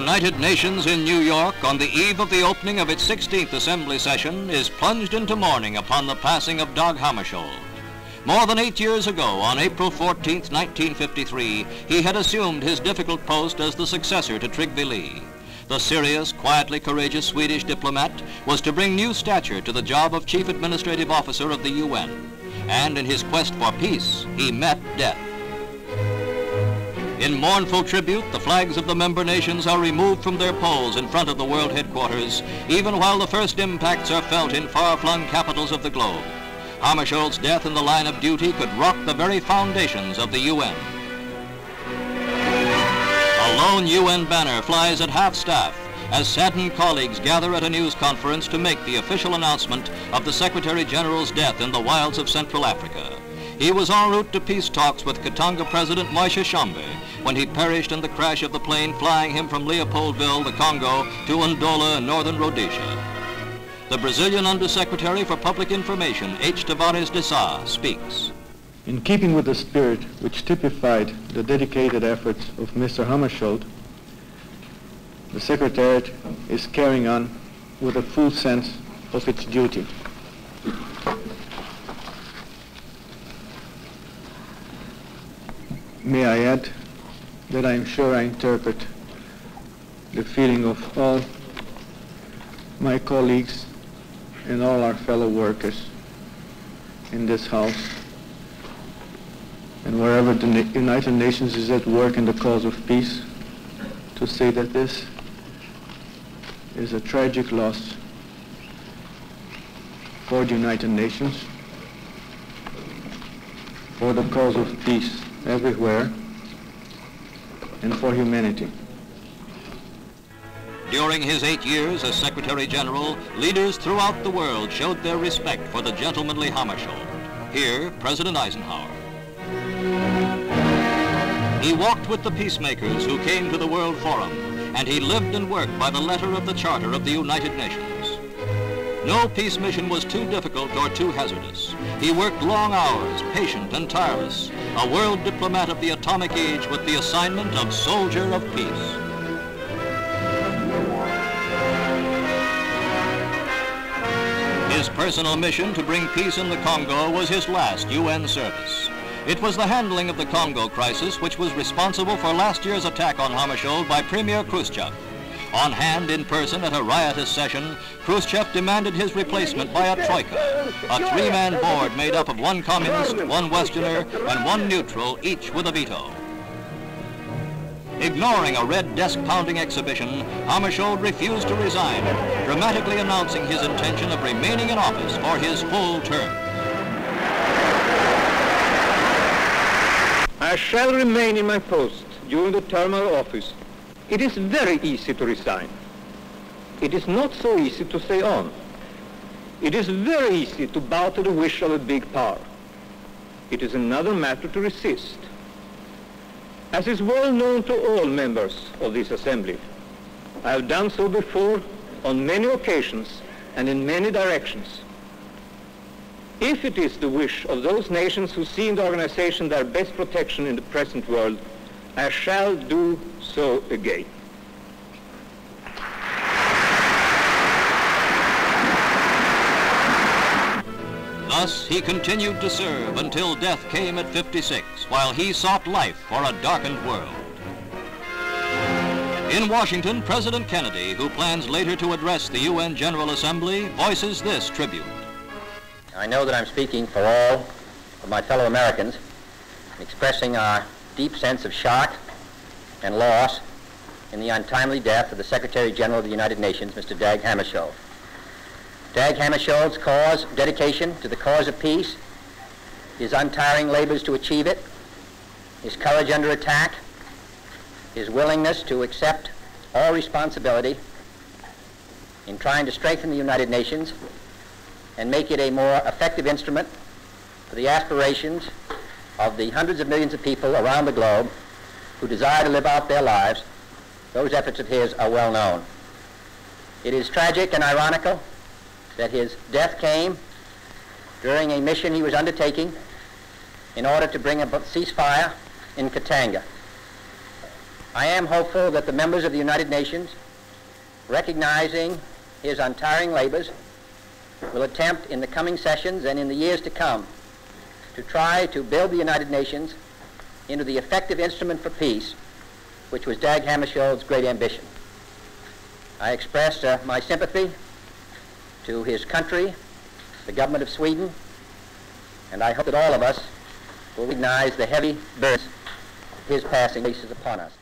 United Nations in New York, on the eve of the opening of its 16th Assembly session, is plunged into mourning upon the passing of Dag Hammarskjöld. More than 8 years ago, on April 14, 1953, he had assumed his difficult post as the successor to Trygve Lie. The serious, quietly courageous Swedish diplomat was to bring new stature to the job of Chief Administrative Officer of the UN. And in his quest for peace, he met death. In mournful tribute, the flags of the member nations are removed from their poles in front of the world headquarters, even while the first impacts are felt in far-flung capitals of the globe. Hammarskjöld's death in the line of duty could rock the very foundations of the UN. A lone UN banner flies at half-staff as saddened colleagues gather at a news conference to make the official announcement of the Secretary General's death in the wilds of Central Africa. He was en route to peace talks with Katanga President Moise Tshombe when he perished in the crash of the plane flying him from Leopoldville, the Congo, to Ndola in northern Rhodesia. The Brazilian Undersecretary for Public Information, H. Tavares de Sá, speaks. In keeping with the spirit which typified the dedicated efforts of Mr. Hammarskjöld, the Secretariat is carrying on with a full sense of its duty. May I add that I am sure I interpret the feeling of all my colleagues and all our fellow workers in this House and wherever the United Nations is at work in the cause of peace, to say that this is a tragic loss for the United Nations, for the cause of peace everywhere, and for humanity. During his 8 years as Secretary General, leaders throughout the world showed their respect for the gentlemanly Hammarskjöld. Here, President Eisenhower. He walked with the peacemakers who came to the World Forum, and he lived and worked by the letter of the Charter of the United Nations. No peace mission was too difficult or too hazardous. He worked long hours, patient and tireless, a world diplomat of the atomic age with the assignment of soldier of peace. His personal mission to bring peace in the Congo was his last UN service. It was the handling of the Congo crisis which was responsible for last year's attack on Hammarskjöld by Premier Khrushchev. On hand in person at a riotous session, Khrushchev demanded his replacement by a troika, a three-man board made up of one communist, one Westerner, and one neutral, each with a veto. Ignoring a red desk-pounding exhibition, Hammarskjöld refused to resign, dramatically announcing his intention of remaining in office for his full term. I shall remain in my post during the term of office. It is very easy to resign. It is not so easy to stay on. It is very easy to bow to the wish of a big power. It is another matter to resist. As is well known to all members of this assembly, I have done so before on many occasions and in many directions. If it is the wish of those nations who see in the organization their best protection in the present world, I shall do so again. Thus, he continued to serve until death came at 56, while he sought life for a darkened world. In Washington, President Kennedy, who plans later to address the UN General Assembly, voices this tribute. I know that I'm speaking for all of my fellow Americans, expressing our deep sense of shock and loss in the untimely death of the Secretary General of the United Nations, Mr. Dag Hammarskjöld. Dag Hammarskjöld's cause, dedication to the cause of peace, his untiring labors to achieve it, his courage under attack, his willingness to accept all responsibility in trying to strengthen the United Nations and make it a more effective instrument for the aspirations of the hundreds of millions of people around the globe who desire to live out their lives. Those efforts of his are well known. It is tragic and ironical that his death came during a mission he was undertaking in order to bring about ceasefire in Katanga. I am hopeful that the members of the United Nations, recognizing his untiring labors, will attempt in the coming sessions and in the years to come to try to build the United Nations into the effective instrument for peace, which was Dag Hammarskjöld's great ambition. I express my sympathy to his country, the government of Sweden, and I hope that all of us will recognize the heavy burden his passing places upon us.